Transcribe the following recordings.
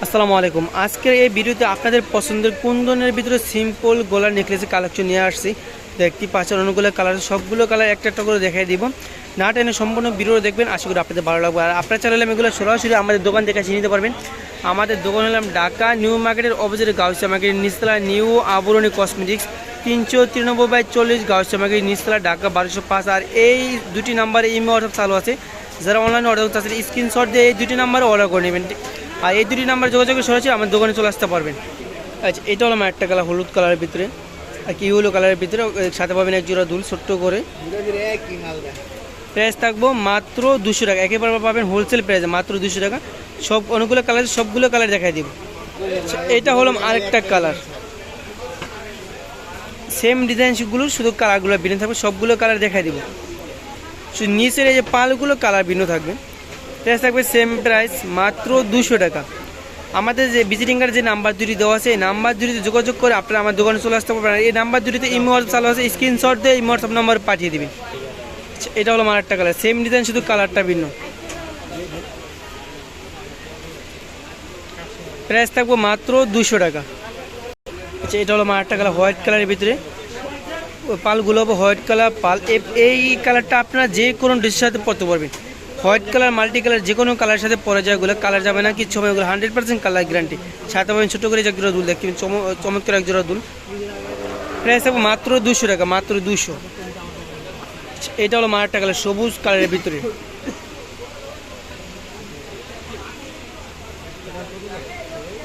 আসসালামু আলাইকুম। আজকের এই ভিডিওতে আপনাদের পছন্দের কোন ধরনের ভিতরে সিম্পল গলার নেকলেসের কালেকশন নিয়ে আসছি। দেখতে পাচ্ছেন অনেকগুলো কালার, সবগুলো কালার একটা একটা করে দেখাই দিব। না টেনে সম্পূর্ণ ভিডিও দেখবেন, আশা করি আপনাদের ভালো লাগবে। আর আপনার চ্যানেলে এগুলো সরাসরি আমাদের দোকান থেকে চিনে নিতে পারবেন। আমাদের দোকান হলাম ঢাকা নিউ মার্কেটের অপোজিটে গাউসিয়া মার্কেটের নিচতলা নিউ আবরণী কসমেটিক্স 393/40 গাউসিয়া মার্কেটের নিচতলা ঢাকা 1205। আর এই দুটি নাম্বারে ইমো হোয়াটসঅ্যাপ চালু আছে। যারা অনলাইনে অর্ডার করতে চাচ্ছেন স্ক্রিনশট দিয়ে এই দুটি নাম্বারে অর্ডার করে নেবেন। আর এই দুটি নাম্বার যোগাযোগে সরাসরি আমার দোকানে চলে আসতে পারবেন। আচ্ছা, এটা হলো আমার একটা কালার হলুদ কালারের ভিতরে, আর কি হলো কালারের ভিতরে সাথে পাবেন এক জোড়া দুল ছোট্ট করে। প্রাইস থাকবো মাত্র 200 টাকা। একেবারে পাবেন হোলসেল প্রাইসে মাত্র 200 টাকা। সব অনেকগুলো কালার, সবগুলো কালার দেখাই দিব। এটা হলো আরেকটা কালার, সেম ডিজাইনগুলো, শুধু কালারগুলো ভিন্ন থাকবে। সবগুলো কালার দেখাই দিব। শুধু নিচের এই যে পালগুলো কালার ভিন্ন থাকবে। প্রাইস থাকবে সেম প্রাইস মাত্র 200 টাকা। আমাদের যে ভিজিটিং কার্ড যে নাম্বার দুটি দেওয়া আছে, এই নাম্বার দুটিতে যোগাযোগ করে আপনারা আমার দোকানে চলে আসতে পারবেন। এই নাম্বার দুটিতে ইমো হোয়াটসঅ্যাপ চালু আছে, স্ক্রিনশট দিয়ে ইমো হোয়াটসঅ্যাপ নাম্বার পাঠিয়ে দেবেন। এটা হলো আমার একটা কালার, সেম ডিজাইন, শুধু কালারটা ভিন্ন। প্রাইস থাকবো মাত্র 200 টাকা। আচ্ছা, এটা হলো আমার একটা কালার হোয়াইট কালারের ভিতরে, পালগুলো হোয়াইট কালার পাল। এই কালারটা আপনারা যে কোনো ড্রেসের সাথে পরতে পারবেন। হোয়াইট কালার, মাল্টি কালার, যে কোনো কালারের সাথে পরে যায়, ওগুলো কালার যাবে না, কিছু হবে। ওগুলো 100% কালার গ্যারান্টি। সাথে পাবেন ছোটো করে এক জোড়া দুল, দেখবেন চমৎকার এক জোড়া দুল। প্রাইস থাকবে মাত্র 200 টাকা, মাত্র 200। এটা হলো আমার একটা কালার সবুজ কালারের ভিতরে,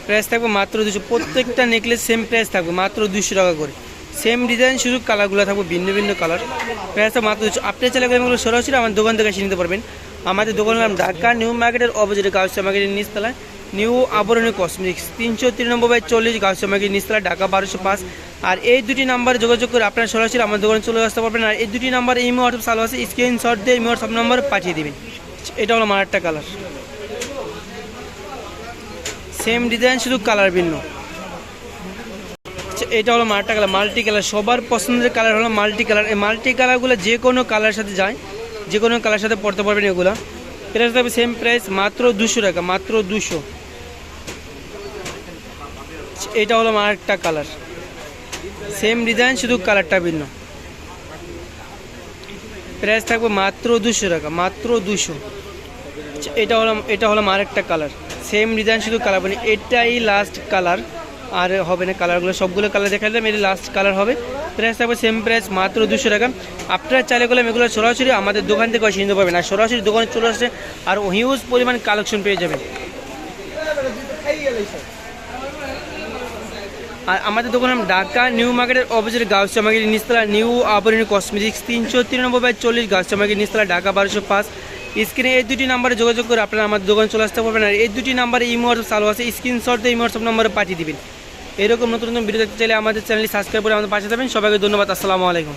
প্রাইস থাকবে মাত্র 200। প্রত্যেকটা নেকলেস সেম প্রাইস থাকবে মাত্র 200 টাকা করে। সেম ডিজাইন, শুধু কালারগুলো থাকবে ভিন্ন ভিন্ন কালার। প্রাইসটা মাত্র 200। আপনি চাইলে এগুলো সরাসরি আমার দোকান থেকে কিনে নিতে পারবেন। আমাদের দোকান নাম ঢাকা নিউ মার্কেটের অপোজিটে গাউসিয়া মার্কেটের নিচতলায় নিউ আবরণী কসমেটিক্স 393/40 গাউসিয়া মার্কেটের নিচতলা ঢাকা 1205। আর এই দুটি নাম্বারে যোগাযোগ করে আপনারা সরাসরি আমার দোকানে চলে আসতে পারবেন। আর এই দুটি নাম্বারে ইমো হোয়াটসঅ্যাপ চালু আছে, স্ক্রিনশট দিয়ে ইমো হোয়াটসঅ্যাপ নাম্বার পাঠিয়ে দেবেন। এটা হলো আমার একটা কালার, সেম ডিজাইন, শুধু কালার ভিন্ন। এটা হলো মাল্টি কালার, মাল্টি কালার সবার পছন্দের কালার হলো মাল্টি কালার। এই মাল্টি কালারগুলো যে কোনো কালারের সাথে যায়, যে কোনো কালার সাথে পরতে পারবেন। এগুলো প্রাইস থাকবে সেম প্রাইস মাত্র 200 টাকা, মাত্র 200। এটা হলো আমার একটা কালার, সেম ডিজাইন, শুধু কালারটা ভিন্ন। প্রাইস থাকবে মাত্র 200 টাকা, মাত্র 200। এটা হলো আমার একটা কালার, সেম ডিজাইন, শুধু কালার ভিন্ন। এটাই লাস্ট কালার, আর হবে না কালারগুলো, সবগুলো কালার দেখা দিলাম, এটি লাস্ট কালার হবে। প্রাইস থাকবে সেম প্রাইস মাত্র 200 টাকা। আপনারা চাইলে গেলাম এগুলো সরাসরি আমাদের দোকান থেকে এসে নিতে পারবেন। আর সরাসরি দোকানে চলে আসছে আর হিউজ পরিমাণ কালেকশন পেয়ে যাবেন। আর আমাদের দোকান ঢাকা নিউ মার্কেটের অপোজিটে গাউসিয়া মার্কেটের নিচতলা নিউ আবরণী কসমেটিক্স 393/40 গাউসিয়া মার্কেটের নিচতলা ঢাকা 1205। স্ক্রিনে এই দুটি নাম্বারে যোগাযোগ করে আপনারা আমাদের দোকানে চলে আসতে পারবেন। আর এই দুটি নাম্বারে ইমো হোয়াটসঅ্যাপ চালু আছে, স্ক্রিনশট দিয়ে ইমো হোয়াটসঅ্যাপ নাম্বারে পাঠিয়ে দেবেন। এরকম নতুন নতুন ভিডিও দেখতে চাইলে আমাদের চ্যানেলটি সাবস্ক্রাইব করে আমাদের পাশে থাকবেন। সবাইকে ধন্যবাদ। আসসালামু আলাইকুম।